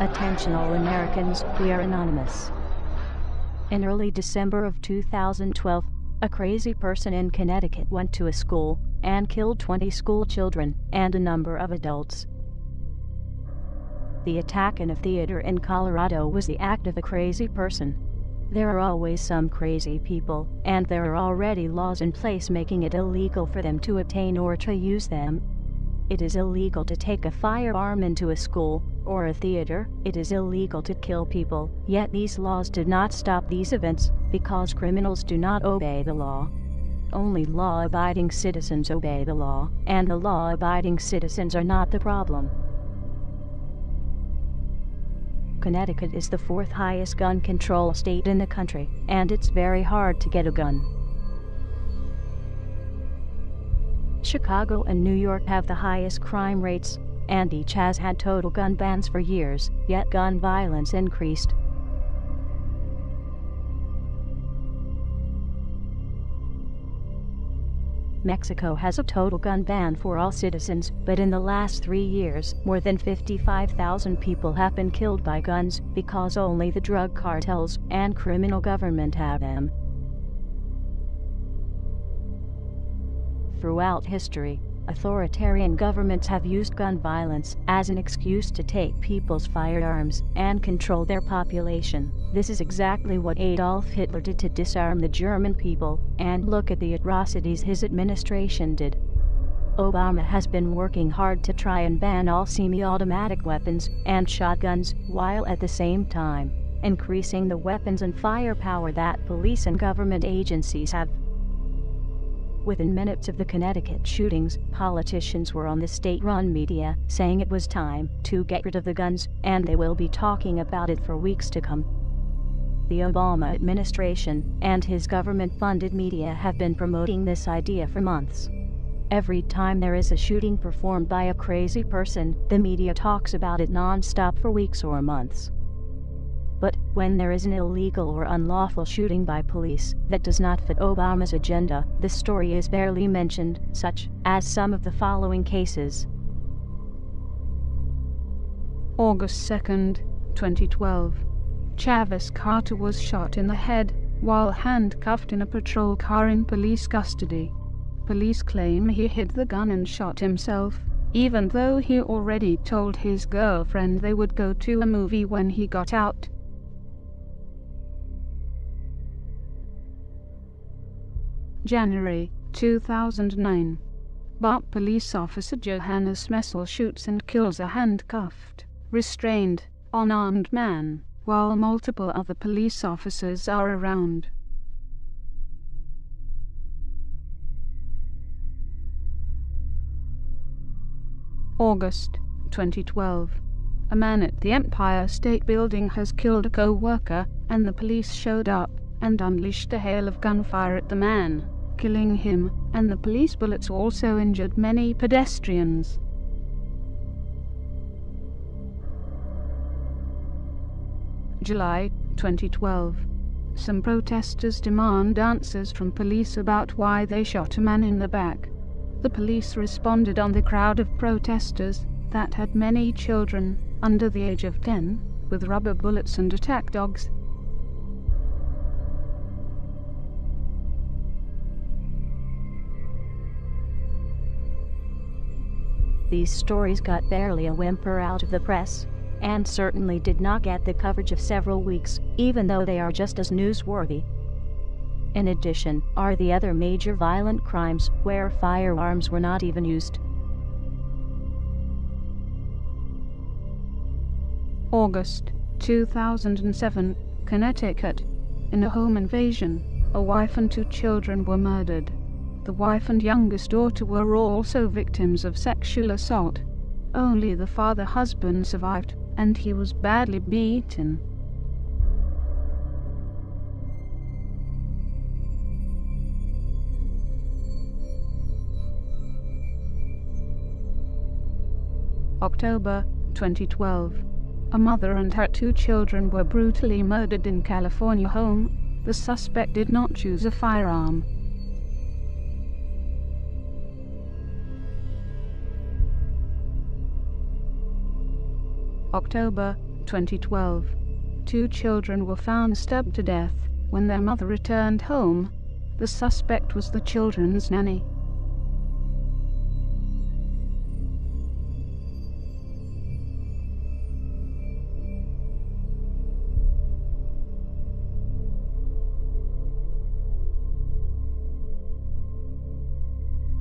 Attention all Americans, we are anonymous. In early December of 2012, a crazy person in Connecticut went to a school and killed 20 school children and a number of adults. The attack in a theater in Colorado was the act of a crazy person. There are always some crazy people, and there are already laws in place making it illegal for them to obtain or to use them. It is illegal to take a firearm into a school or a theater. It is illegal to kill people, yet these laws did not stop these events because criminals do not obey the law. Only law-abiding citizens obey the law, and the law-abiding citizens are not the problem. Connecticut is the fourth highest gun control state in the country, and it's very hard to get a gun. Chicago and New York have the highest crime rates, and each has had total gun bans for years, yet gun violence increased. Mexico has a total gun ban for all citizens, but in the last 3 years, more than 55,000 people have been killed by guns because only the drug cartels and criminal government have them. Throughout history, authoritarian governments have used gun violence as an excuse to take people's firearms and control their population. This is exactly what Adolf Hitler did to disarm the German people, and look at the atrocities his administration did. Obama has been working hard to try and ban all semi-automatic weapons and shotguns, while at the same time increasing the weapons and firepower that police and government agencies have. Within minutes of the Connecticut shootings, politicians were on the state-run media saying it was time to get rid of the guns, and they will be talking about it for weeks to come. The Obama administration and his government-funded media have been promoting this idea for months. Every time there is a shooting performed by a crazy person, the media talks about it non-stop for weeks or months. But when there is an illegal or unlawful shooting by police that does not fit Obama's agenda, the story is barely mentioned, such as some of the following cases. August 2, 2012. Travis Carter was shot in the head while handcuffed in a patrol car in police custody. Police claim he hid the gun and shot himself, even though he already told his girlfriend they would go to a movie when he got out. January 2009. Bart police officer Johannes Messel shoots and kills a handcuffed, restrained, unarmed man, while multiple other police officers are around. August 2012. A man at the Empire State Building has killed a co-worker, and the police showed up and unleashed a hail of gunfire at the man, killing him, and the police bullets also injured many pedestrians. July 2012. Some protesters demand answers from police about why they shot a man in the back. The police responded on the crowd of protesters that had many children under the age of 10, with rubber bullets and attack dogs. These stories got barely a whimper out of the press, and certainly did not get the coverage of several weeks, even though they are just as newsworthy. In addition, are the other major violent crimes where firearms were not even used. August 2007, Connecticut. In a home invasion, a wife and 2 children were murdered. The wife and youngest daughter were also victims of sexual assault. Only the husband survived, and he was badly beaten. October 2012. A mother and her 2 children were brutally murdered in California home. The suspect did not choose a firearm. October 2012. 2 children were found stabbed to death when their mother returned home. The suspect was the children's nanny.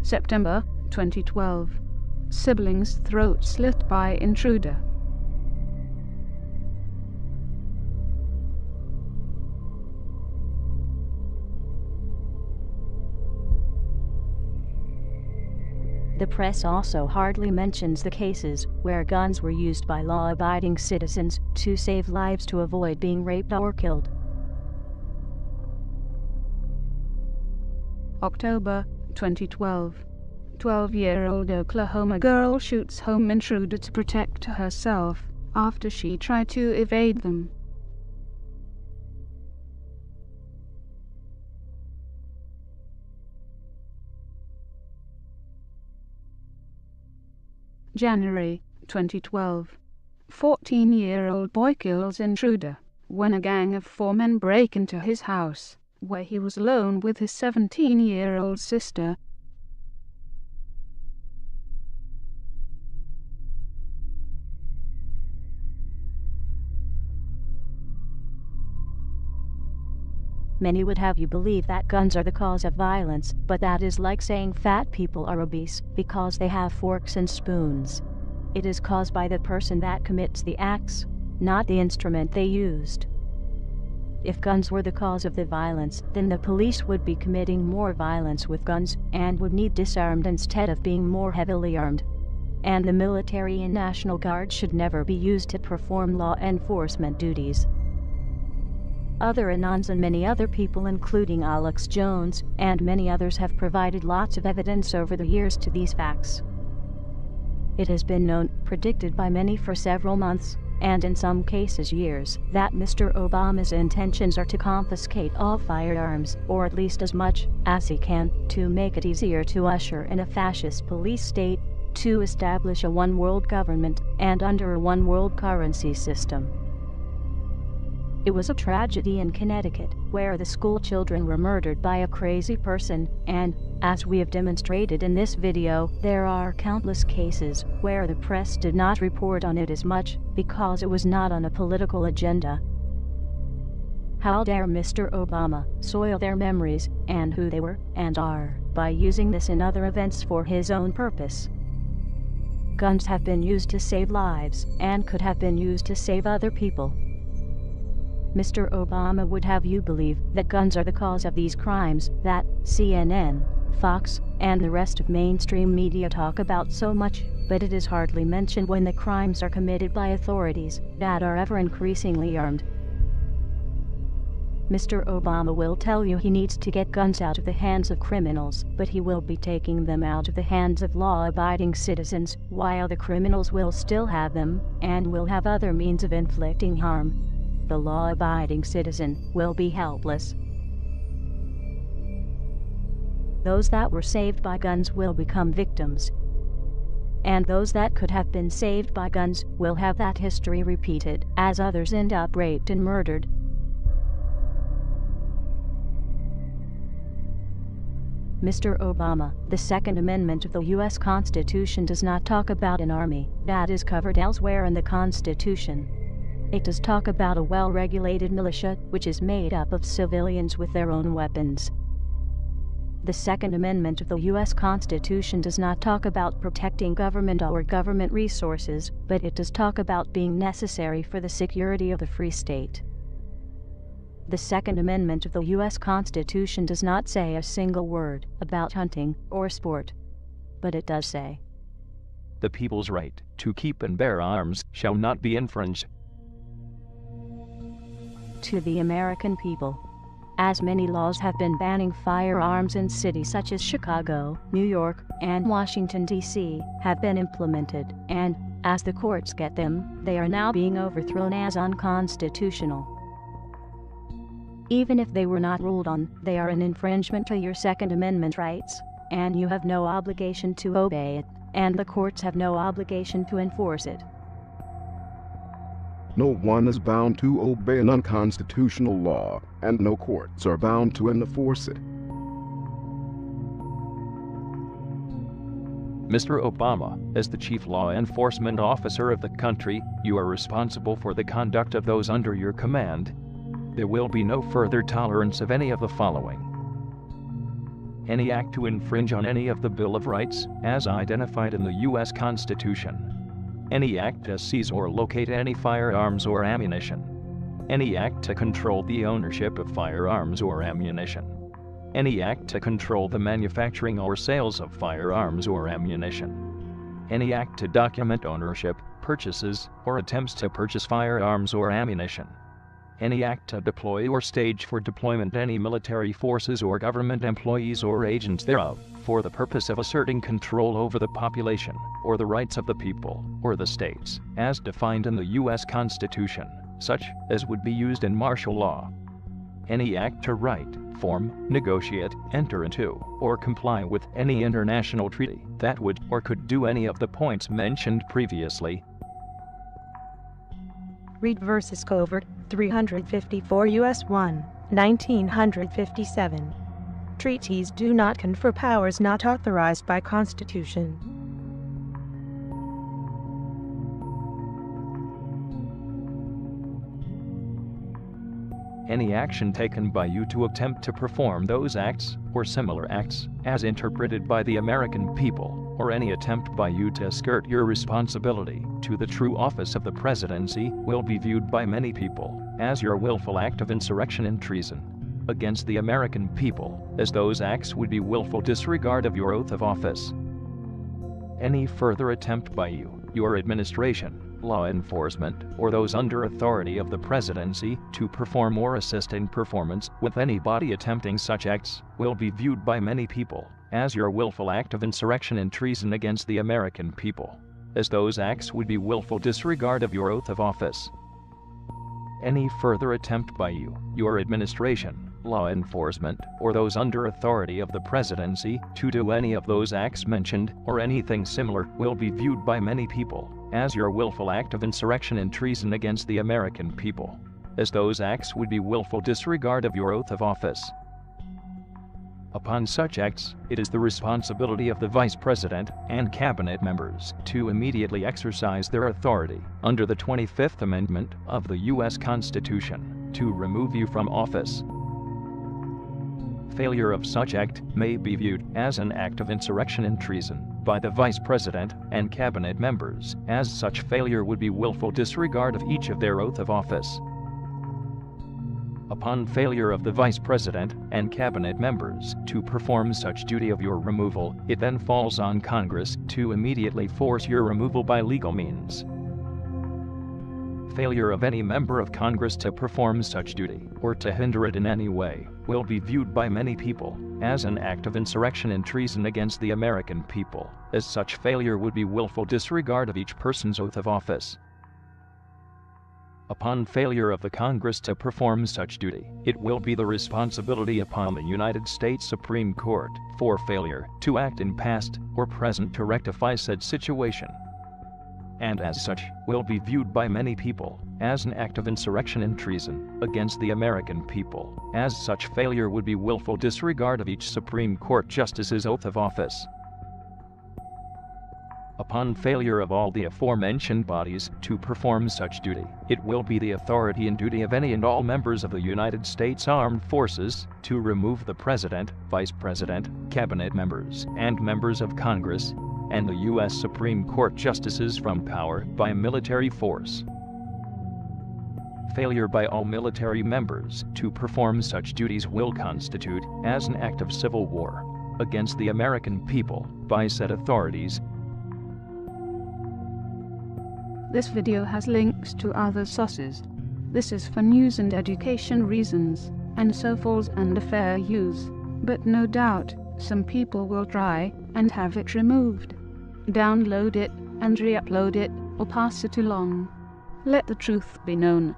September 2012. Siblings' throat slit by intruder. The press also hardly mentions the cases where guns were used by law-abiding citizens to save lives to avoid being raped or killed. October 2012. 12-year-old Oklahoma girl shoots home intruder to protect herself after she tried to evade them. January 2012. 14-year-old boy kills intruder when a gang of 4 men break into his house, where he was alone with his 17-year-old sister. Many would have you believe that guns are the cause of violence, but that is like saying fat people are obese because they have forks and spoons. It is caused by the person that commits the acts, not the instrument they used. If guns were the cause of the violence, then the police would be committing more violence with guns and would need disarmed instead of being more heavily armed. And the military and National Guard should never be used to perform law enforcement duties. Other Anons and many other people, including Alex Jones and many others, have provided lots of evidence over the years to these facts. It has been known, predicted by many for several months, and in some cases years, that Mr. Obama's intentions are to confiscate all firearms, or at least as much as he can, to make it easier to usher in a fascist police state, to establish a one-world government, and under a one-world currency system. It was a tragedy in Connecticut, where the school children were murdered by a crazy person, and, as we have demonstrated in this video, there are countless cases where the press did not report on it as much, because it was not on a political agenda. How dare Mr. Obama soil their memories, and who they were, and are, by using this and other events for his own purpose. Guns have been used to save lives, and could have been used to save other people. Mr. Obama would have you believe that guns are the cause of these crimes that CNN, Fox, and the rest of mainstream media talk about so much, but it is hardly mentioned when the crimes are committed by authorities that are ever increasingly armed. Mr. Obama will tell you he needs to get guns out of the hands of criminals, but he will be taking them out of the hands of law-abiding citizens, while the criminals will still have them, and will have other means of inflicting harm. The law-abiding citizen will be helpless. Those that were saved by guns will become victims. And those that could have been saved by guns will have that history repeated, as others end up raped and murdered. Mr. Obama, the Second Amendment of the U.S. Constitution does not talk about an army that is covered elsewhere in the Constitution. It does talk about a well-regulated militia, which is made up of civilians with their own weapons. The Second Amendment of the U.S. Constitution does not talk about protecting government or government resources, but it does talk about being necessary for the security of the free state. The Second Amendment of the U.S. Constitution does not say a single word about hunting or sport, but it does say, "The people's right to keep and bear arms shall not be infringed." To the American people, as many laws have been banning firearms in cities such as Chicago, New York, and Washington, D.C., have been implemented, and, as the courts get them, they are now being overthrown as unconstitutional. Even if they were not ruled on, they are an infringement to your Second Amendment rights, and you have no obligation to obey it, and the courts have no obligation to enforce it. No one is bound to obey an unconstitutional law, and no courts are bound to enforce it. Mr. Obama, as the chief law enforcement officer of the country, you are responsible for the conduct of those under your command. There will be no further tolerance of any of the following: any act to infringe on any of the Bill of Rights, as identified in the U.S. Constitution. Any act to seize or locate any firearms or ammunition. Any act to control the ownership of firearms or ammunition. Any act to control the manufacturing or sales of firearms or ammunition. Any act to document ownership, purchases, or attempts to purchase firearms or ammunition. Any act to deploy or stage for deployment any military forces or government employees or agents thereof, for the purpose of asserting control over the population, or the rights of the people, or the states, as defined in the U.S. Constitution, such as would be used in martial law. Any act to write, form, negotiate, enter into, or comply with any international treaty that would or could do any of the points mentioned previously. Reed versus Covert, 354 U.S. 1, 1957. Treaties do not confer powers not authorized by Constitution. Any action taken by you to attempt to perform those acts, or similar acts, as interpreted by the American people, or any attempt by you to skirt your responsibility to the true office of the presidency, will be viewed by many people as your willful act of insurrection and treason against the American people, as those acts would be willful disregard of your oath of office. Any further attempt by you, your administration, law enforcement, or those under authority of the presidency to perform or assist in performance with any body attempting such acts will be viewed by many people as your willful act of insurrection and treason against the American people, as those acts would be willful disregard of your oath of office. Any further attempt by you, your administration, law enforcement, or those under authority of the presidency to do any of those acts mentioned, or anything similar, will be viewed by many people as your willful act of insurrection and treason against the American people, as those acts would be willful disregard of your oath of office. Upon such acts, it is the responsibility of the Vice President and Cabinet members to immediately exercise their authority under the 25th Amendment of the U.S. Constitution to remove you from office. Failure of such act may be viewed as an act of insurrection and treason by the Vice President and Cabinet members, as such failure would be willful disregard of each of their oath of office. Upon failure of the Vice President and Cabinet members to perform such duty of your removal, it then falls on Congress to immediately force your removal by legal means. Failure of any member of Congress to perform such duty, or to hinder it in any way, will be viewed by many people as an act of insurrection and treason against the American people, as such failure would be willful disregard of each person's oath of office. Upon failure of the Congress to perform such duty, it will be the responsibility upon the United States Supreme Court for failure to act in past or present to rectify said situation, and as such will be viewed by many people as an act of insurrection and treason against the American people, as such failure would be willful disregard of each Supreme Court justice's oath of office. Upon failure of all the aforementioned bodies to perform such duty, it will be the authority and duty of any and all members of the United States Armed Forces to remove the President, Vice President, Cabinet members, and members of Congress, and the U.S. Supreme Court justices from power by military force. Failure by all military members to perform such duties will constitute as an act of civil war against the American people by said authorities. This video has links to other sources. This is for news and education reasons, and so falls under fair use. But no doubt, some people will try and have it removed. Download it and re-upload it, or pass it along. Let the truth be known.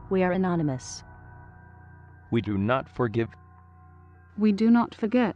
We are anonymous. We do not forgive. We do not forget.